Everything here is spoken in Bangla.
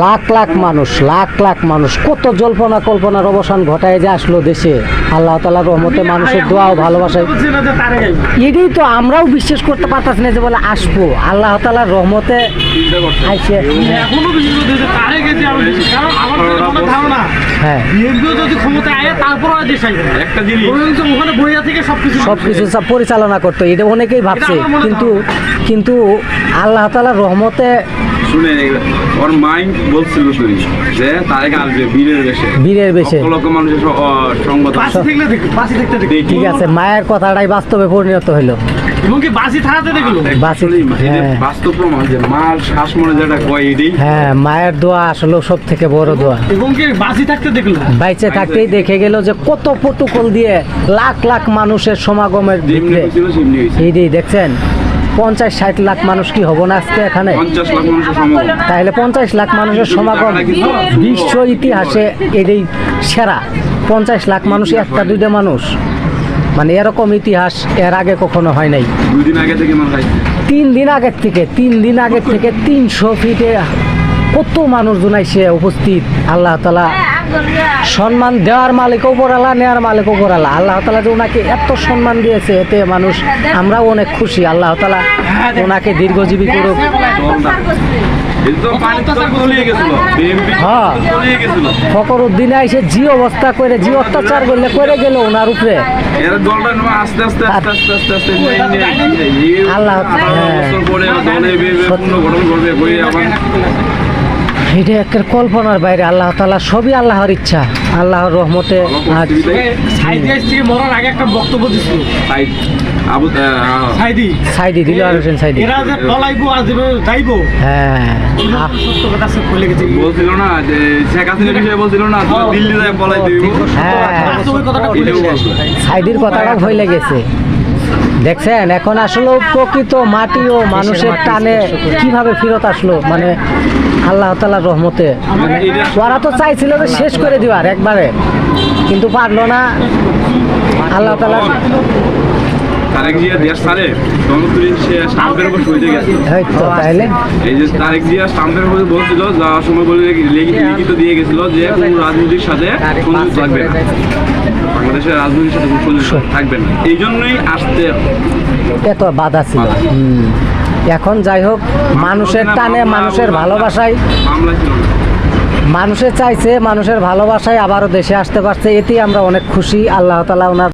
লাখ লাখ মানুষ কত জল্পনা কল্পনার অবসান ঘটায় যে আসলো দেশে আল্লাহ তাআলার রহমতে, মানুষের দোয়া ও ভালোবাসায়। এটাই তো আমরাও বিশ্বাস করতে পারতাছি না যে বলে আসবো, আল্লাহ তাআলার রহমতে আইছে। এখনো বিশ্বাস করতে যে তারে গেছে আমি বিশ্বাস, কারণ আমার কোনো ধারণা হ্যাঁ বিএনপিও যদি ক্ষমতায় আয় তারপর দেশ আইবে একটা জিনিস ওখানে বইয়া থেকে সবকিছু পরিচালনা করতো, এটা অনেকেই ভাবছে, কিন্তু আল্লাহ তাআলার রহমতে। শুনে ওর মাইন্ড বলছিল শুনি যে তারেক আসবে বীরের বেশে লক্ষ মানুষের সংবাদ ঠিক আছে, মায়ের কথাটাই বাস্তবে পরিণত হইলো। এবং কি বাসি থাকাতে দেখলো বাস্তব প্রমাণ যে মার শ্বাস মনে যেটা কয় এটাই। হ্যাঁ, মায়ের দোয়া আসলে সব থেকে বড় দোয়া। এবং কি বাসি থাকতে দেখলো, বাইচে থাকতেই দেখে গেল যে কত প্রটোকল দিয়ে লাখ লাখ মানুষের সমাগমের ভিতরে এইটাই দেখছেন। 50-60 লাখ মানুষ কি হবো না আজকে এখানে? 50 লাখ মানুষের সমাগম, তাহলে 50 লাখ মানুষের সমাগম বিশ্ব ইতিহাসে এটাই সেরা। 50 লাখ মানুষ, একটা দুইটা মানুষ, মানে এরকম ইতিহাস এর আগে কখনো হয় নাই। 2 দিন আগে থেকে মানে 3 দিন আগের থেকে 300 ফিটে কত মানুষ জুনাইছে উপস্থিত। আল্লাহ তাআলা সম্মান দেওয়ার মালিক উপরালা, নেওয়ার মালিক উপরালা। আল্লাহ তাআলা যে ওনাকে এত সম্মান দিয়েছে, এতে মানুষ আমরাও অনেক খুশি। আল্লাহ তাআলা ওনাকে দীর্ঘজীবী করুক। হ্যাঁ, ফখরুদ্দিনে এসে জি অবস্থা করে, জি অত্যাচার করে গেল ওনার উপরে। আল্লাহ এটা একটা কল্পনার বাইরে। আল্লাহ তাআলা সবই আল্লাহর ইচ্ছা, আল্লাহর রহমতে। মরার আগে একটা বক্তব্য দিছিল সাইদি দিলওয়ার হোসেন সাইদি, এরা যে পলাইবো আর যাইবো। হ্যাঁ, সত্য কথা সে বলে গেছে, বলছিল না যে শেখ হাসিনার বিষয়ে বলছিল না দিল্লি যায় পলাই দিব। হ্যাঁ, সাইদির কথাটা ভয় লেগেছে। দেখছেন এখন আসলে প্রকৃত মাটি ও মানুষের টানে কিভাবে ফেরত আসলো, মানে আল্লাহ তাআলার রহমতে। ওরা তো চাইছিল যে শেষ করে দিবার একবারে, কিন্তু পারলো না। আল্লাহ তাআলা তারেক জিয়া দেশ সারে সে স্টাম্পের উপর সইতে গেছে। তাইলে এই যে তারেক জিয়া স্টাম্পের উপর বলছিল, যাওয়ার সময় বলে লিখিত দিয়ে গেছিল যে কোনো রাজনীতির সাথে সংযুক্ত থাকবে না, বাংলাদেশের রাজনীতির সাথে কোনো সংযুক্ত থাকবে না। এই জন্যই আসতে এত বাধা ছিল। এখন যাই হোক, মানুষের টানে, মানুষের ভালোবাসায়, মামলা ছিল না, মানুষের চাইছে, মানুষের ভালোবাসায় আবারও দেশে আসতে পারছে, এতেই আমরা অনেক খুশি। আল্লাহ তাআলা ওনার